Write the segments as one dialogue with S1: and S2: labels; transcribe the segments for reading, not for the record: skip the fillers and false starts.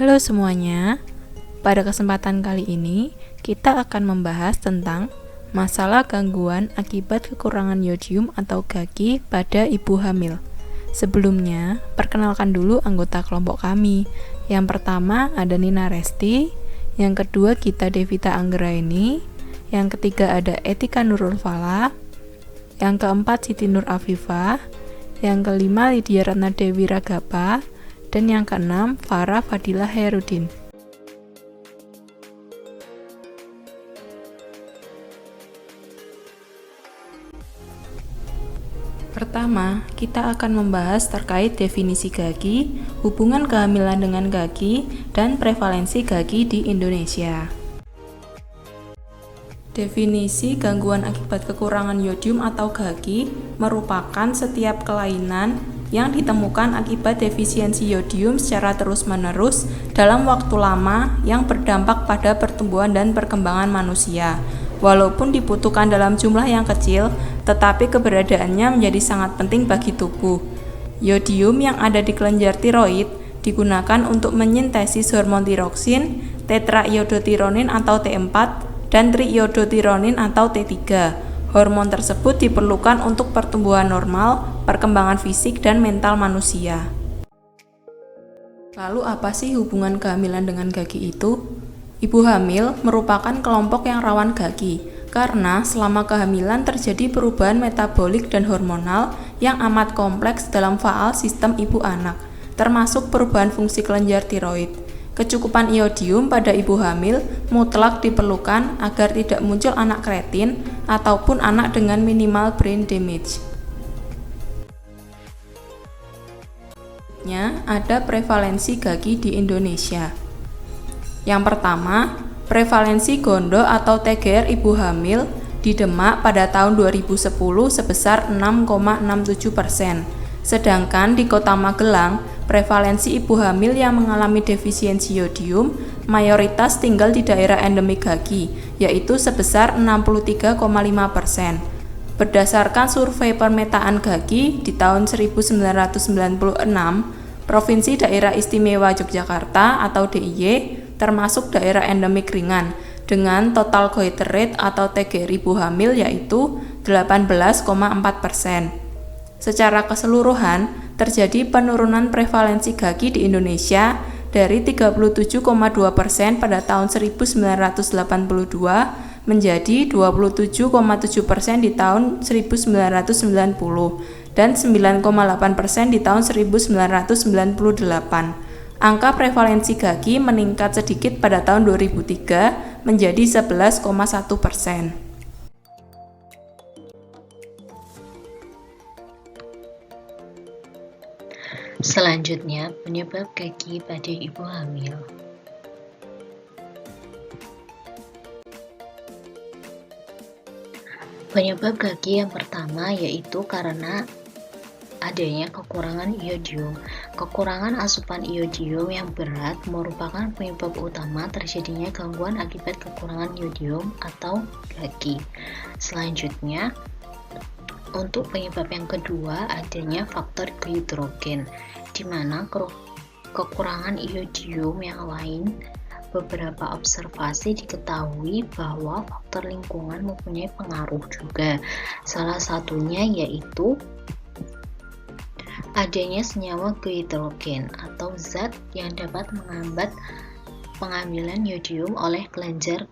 S1: Halo semuanya, pada kesempatan kali ini kita akan membahas tentang masalah gangguan akibat kekurangan yodium atau GAGI pada ibu hamil. Sebelumnya, perkenalkan dulu anggota kelompok kami. Yang pertama ada Nina Resti, yang kedua Gita Devita Anggraini, yang ketiga ada Etika Nurul Fala, yang keempat Siti Nur Afifah, yang kelima Lydia Ratna Dewi Ragapa, dan yang keenam Farah Fadilah Herudin. Pertama, kita akan membahas terkait definisi GAGI, hubungan kehamilan dengan GAGI, dan prevalensi GAGI di Indonesia. Definisi gangguan akibat kekurangan yodium atau GAGI merupakan setiap kelainan yang ditemukan akibat defisiensi yodium secara terus-menerus dalam waktu lama yang berdampak pada pertumbuhan dan perkembangan manusia. Walaupun dibutuhkan dalam jumlah yang kecil, tetapi keberadaannya menjadi sangat penting bagi tubuh. Yodium yang ada di kelenjar tiroid digunakan untuk menyintesis hormon tiroksin, tetraiodothironin atau T4, dan triiodothironin atau T3. Hormon tersebut diperlukan untuk pertumbuhan normal, perkembangan fisik, dan mental manusia. Lalu apa sih hubungan kehamilan dengan GAGI itu? Ibu hamil merupakan kelompok yang rawan GAGI, karena selama kehamilan terjadi perubahan metabolik dan hormonal yang amat kompleks dalam faal sistem ibu anak, termasuk perubahan fungsi kelenjar tiroid. Kecukupan iodium pada ibu hamil mutlak diperlukan agar tidak muncul anak kreatin ataupun anak dengan minimal brain damage. Selanjutnya, ada prevalensi GAGI di Indonesia. Yang pertama, prevalensi gondo atau TGR ibu hamil di Demak pada tahun 2010 sebesar 6,67%. Sedangkan di Kota Magelang, prevalensi ibu hamil yang mengalami defisiensi yodium mayoritas tinggal di daerah endemik GAGI, yaitu sebesar 63,5%. Berdasarkan survei pemetaan GAGI di tahun 1996, Provinsi Daerah Istimewa Yogyakarta atau DIY termasuk daerah endemik ringan dengan total goiter rate atau TGR ibu hamil yaitu 18,4%. Secara keseluruhan, terjadi penurunan prevalensi GAGI di Indonesia dari 37,2% pada tahun 1982 menjadi 27,7% di tahun 1990 dan 9,8% di tahun 1998. Angka prevalensi GAGI meningkat sedikit pada tahun 2003 menjadi 11,1%.
S2: Selanjutnya, penyebab GAGI pada ibu hamil. Penyebab GAGI yang pertama yaitu karena adanya kekurangan iodium. Kekurangan asupan iodium yang berat merupakan penyebab utama terjadinya gangguan akibat kekurangan iodium atau GAGI. Selanjutnya, untuk penyebab yang kedua adanya faktor goitrogen, di mana kekurangan iodium yang lain beberapa observasi diketahui bahwa faktor lingkungan mempunyai pengaruh juga. Salah satunya yaitu adanya senyawa goitrogen atau zat yang dapat menghambat pengambilan yodium oleh kelenjar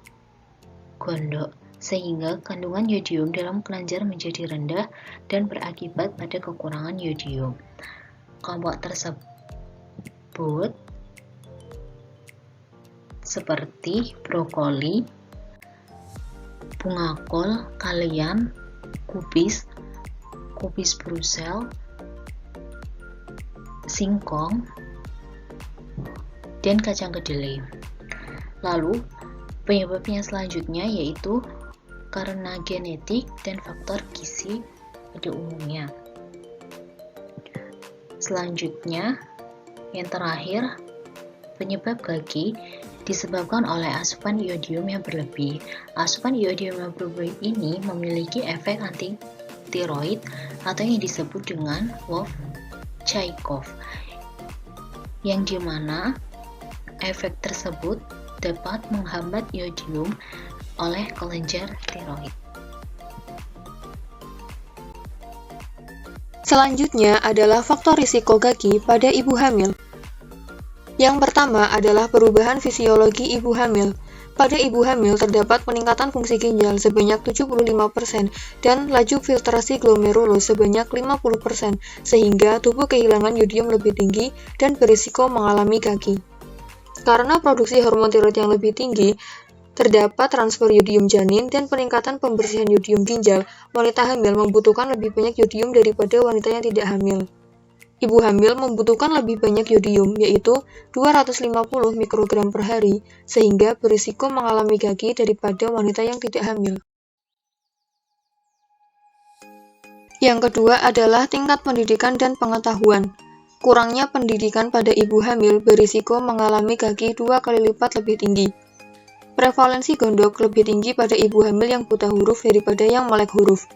S2: gondok, sehingga kandungan yodium dalam kelenjar menjadi rendah dan berakibat pada kekurangan yodium. Kelompok tersebut seperti brokoli, bunga kol, kalean, kubis Brussels, singkong, dan kacang kedelai. Lalu, penyebabnya selanjutnya yaitu karena genetik dan faktor gizi pada umumnya. Selanjutnya, yang terakhir, penyebab GAGI disebabkan oleh asupan iodium yang berlebih. Asupan iodium yang berlebih ini memiliki efek anti-tiroid atau yang disebut dengan Wolff-Chaikoff, yang dimana efek tersebut dapat menghambat iodium oleh kelenjar tiroid.
S3: Selanjutnya adalah faktor risiko gagi pada ibu hamil. Yang pertama adalah perubahan fisiologi ibu hamil. Pada ibu hamil terdapat peningkatan fungsi ginjal sebanyak 75% dan laju filtrasi glomerulus sebanyak 50%, sehingga tubuh kehilangan yodium lebih tinggi dan berisiko mengalami gagi. Karena produksi hormon tiroid yang lebih tinggi, terdapat transfer yodium janin dan peningkatan pembersihan yodium ginjal. Wanita hamil membutuhkan lebih banyak yodium daripada wanita yang tidak hamil. Ibu hamil membutuhkan lebih banyak yodium, yaitu 250 mikrogram per hari, sehingga berisiko mengalami gagi daripada wanita yang tidak hamil. Yang kedua adalah tingkat pendidikan dan pengetahuan. Kurangnya pendidikan pada ibu hamil berisiko mengalami gagi 2 kali lipat lebih tinggi. Prevalensi gondok lebih tinggi pada ibu hamil yang buta huruf daripada yang melek huruf.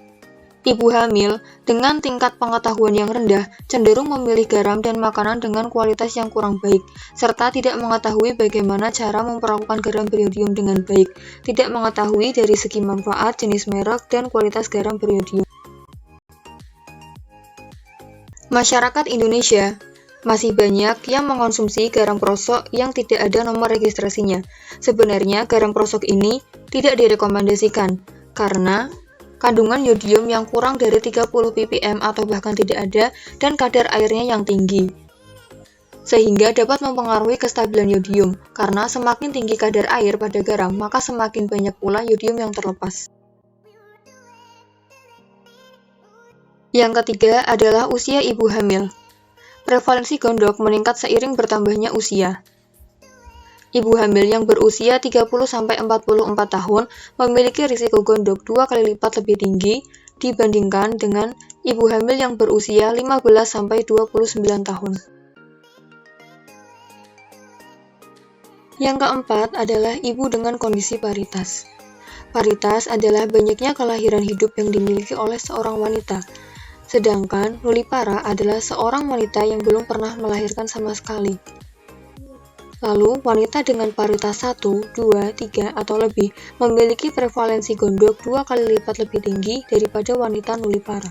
S3: Ibu hamil dengan tingkat pengetahuan yang rendah cenderung memilih garam dan makanan dengan kualitas yang kurang baik, serta tidak mengetahui bagaimana cara memperlakukan garam beriodium dengan baik, tidak mengetahui dari segi manfaat, jenis merek, dan kualitas garam beriodium. Masyarakat Indonesia masih banyak yang mengonsumsi garam krosok yang tidak ada nomor registrasinya. Sebenarnya garam krosok ini tidak direkomendasikan karena kandungan yodium yang kurang dari 30 ppm atau bahkan tidak ada dan kadar airnya yang tinggi. Sehingga dapat mempengaruhi kestabilan yodium, karena semakin tinggi kadar air pada garam, maka semakin banyak pula yodium yang terlepas. Yang ketiga adalah usia ibu hamil. Prevalensi gondok meningkat seiring bertambahnya usia. Ibu hamil yang berusia 30-44 tahun memiliki risiko gondok 2 kali lipat lebih tinggi dibandingkan dengan ibu hamil yang berusia 15-29 tahun. Yang keempat adalah ibu dengan kondisi paritas. Paritas adalah banyaknya kelahiran hidup yang dimiliki oleh seorang wanita. Sedangkan nulipara adalah seorang wanita yang belum pernah melahirkan sama sekali. Lalu, wanita dengan paritas 1, 2, 3, atau lebih memiliki prevalensi gondok 2 kali lipat lebih tinggi daripada wanita nulipara.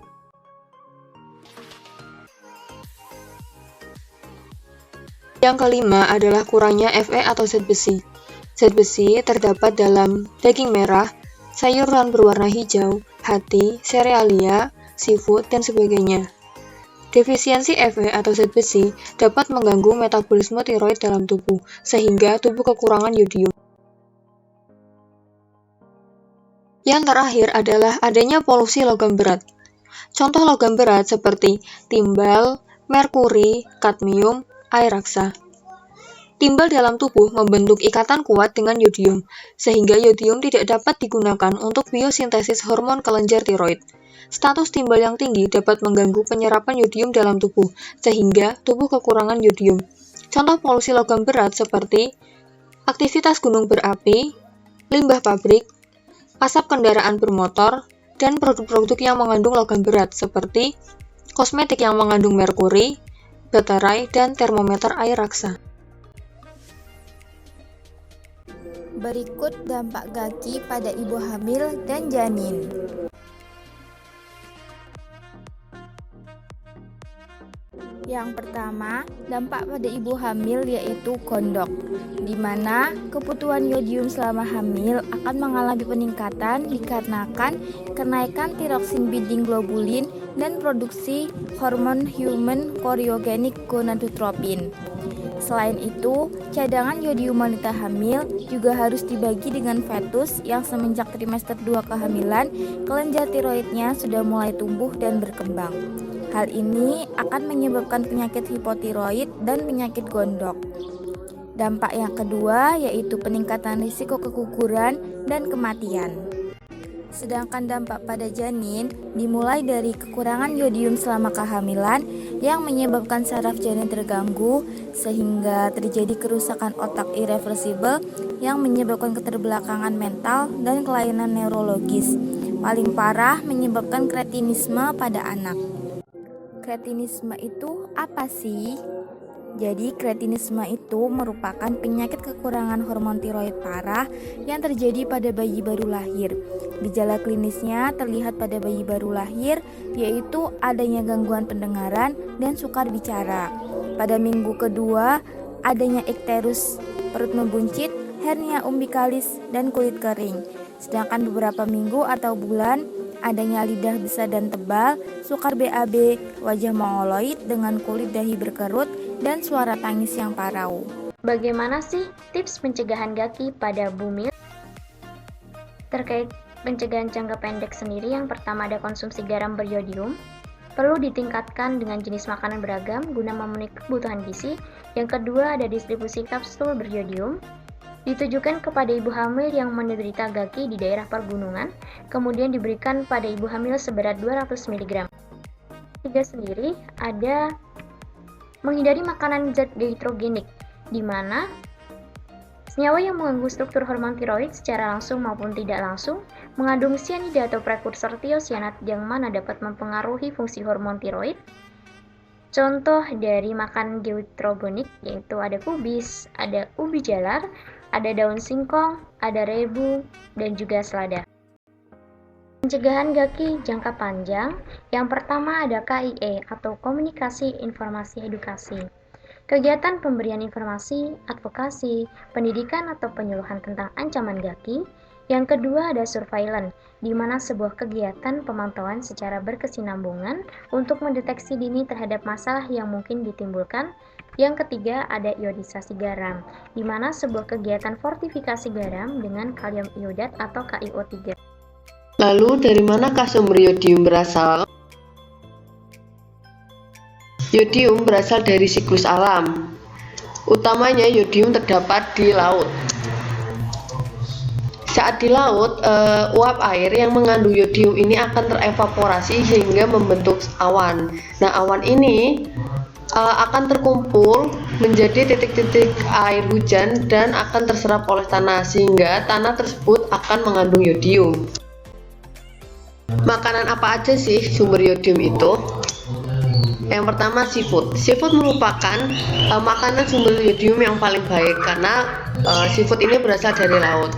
S3: Yang kelima adalah kurangnya Fe atau zat besi. Zat besi terdapat dalam daging merah, sayuran berwarna hijau, hati, serealia, seafood, dan sebagainya. Defisiensi Fe atau zat besi dapat mengganggu metabolisme tiroid dalam tubuh, sehingga tubuh kekurangan yodium. Yang terakhir adalah adanya polusi logam berat. Contoh logam berat seperti timbal, merkuri, kadmium, air raksa. Timbal dalam tubuh membentuk ikatan kuat dengan yodium, sehingga yodium tidak dapat digunakan untuk biosintesis hormon kelenjar tiroid. Status timbal yang tinggi dapat mengganggu penyerapan yodium dalam tubuh, sehingga tubuh kekurangan yodium. Contoh polusi logam berat seperti aktivitas gunung berapi, limbah pabrik, asap kendaraan bermotor, dan produk-produk yang mengandung logam berat seperti kosmetik yang mengandung merkuri, baterai, dan termometer air raksa.
S4: Berikut dampak gagi pada ibu hamil dan janin. Yang pertama, dampak pada ibu hamil yaitu gondok, di mana kebutuhan yodium selama hamil akan mengalami peningkatan dikarenakan kenaikan tiroksin binding globulin dan produksi hormon human chorionic gonadotropin. Selain itu, cadangan yodium wanita hamil juga harus dibagi dengan fetus yang semenjak trimester 2 kehamilan, kelenjar tiroidnya sudah mulai tumbuh dan berkembang. Hal ini akan menyebabkan penyakit hipotiroid dan penyakit gondok. Dampak yang kedua yaitu peningkatan risiko keguguran dan kematian. Sedangkan dampak pada janin dimulai dari kekurangan yodium selama kehamilan yang menyebabkan saraf janin terganggu sehingga terjadi kerusakan otak irreversibel yang menyebabkan keterbelakangan mental dan kelainan neurologis. Paling parah menyebabkan kretinisme pada anak. Kretinisme itu apa sih? Jadi kretinisme itu merupakan penyakit kekurangan hormon tiroid parah yang terjadi pada bayi baru lahir. Gejala klinisnya terlihat pada bayi baru lahir, yaitu adanya gangguan pendengaran dan sukar bicara. Pada minggu kedua, adanya ikterus perut membuncit, hernia umbikalis, dan kulit kering. Sedangkan beberapa minggu atau bulan, adanya lidah besar dan tebal, sukar BAB, wajah mongoloid dengan kulit dahi berkerut, dan suara tangis yang parau.
S5: Bagaimana sih tips pencegahan gaki pada bumil? Terkait pencegahan jangka pendek sendiri, yang pertama ada konsumsi garam beriodium. Perlu ditingkatkan dengan jenis makanan beragam guna memenuhi kebutuhan gizi. Yang kedua ada distribusi kapsul beriodium. Ditujukan kepada ibu hamil yang menderita gaki di daerah pergunungan, kemudian diberikan pada ibu hamil seberat 200 mg. Ketiga sendiri ada menghindari makanan zat dehidrogenik, di mana senyawa yang mengganggu struktur hormon tiroid secara langsung maupun tidak langsung mengandung cyanida atau prekursor thiocyanat yang mana dapat mempengaruhi fungsi hormon tiroid. Contoh dari makanan dehidrogenik yaitu ada kubis, ada ubi jalar, ada daun singkong, ada rebu, dan juga selada. Pencegahan gaki jangka panjang, yang pertama ada KIE atau Komunikasi Informasi Edukasi. Kegiatan pemberian informasi, advokasi, pendidikan atau penyuluhan tentang ancaman gaki. Yang kedua ada surveillance, di mana sebuah kegiatan pemantauan secara berkesinambungan untuk mendeteksi dini terhadap masalah yang mungkin ditimbulkan. Yang ketiga ada iodisasi garam, di mana sebuah kegiatan fortifikasi garam dengan kalium iodat atau KiO3.
S6: Lalu dari manakah sumber yodium berasal? Yodium berasal dari siklus alam. Utamanya yodium terdapat di laut. Saat di laut, uap air yang mengandung yodium ini akan terevaporasi sehingga membentuk awan. Nah, awan ini akan terkumpul menjadi titik-titik air hujan dan akan terserap oleh tanah sehingga tanah tersebut akan mengandung yodium. Makanan apa aja sih sumber yodium itu? Yang pertama seafood. Seafood merupakan makanan sumber yodium yang paling baik karena seafood ini berasal dari laut.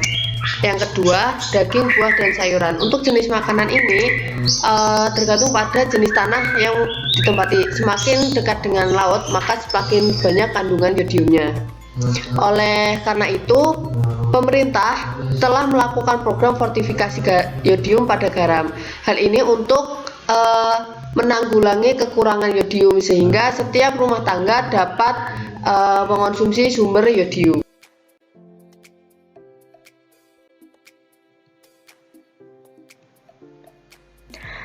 S6: Yang kedua, daging, buah, dan sayuran. Untuk jenis makanan ini tergantung pada jenis tanah yang ditempati. Semakin dekat dengan laut, maka semakin banyak kandungan yodiumnya. Oleh karena itu, pemerintah telah melakukan program fortifikasi yodium pada garam. Hal ini untuk menanggulangi kekurangan yodium sehingga setiap rumah tangga dapat mengonsumsi sumber yodium.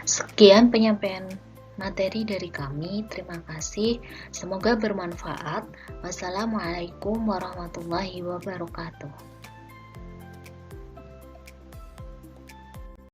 S2: Sekian penyampaian materi dari kami. Terima kasih. Semoga bermanfaat. Wassalamualaikum warahmatullahi wabarakatuh.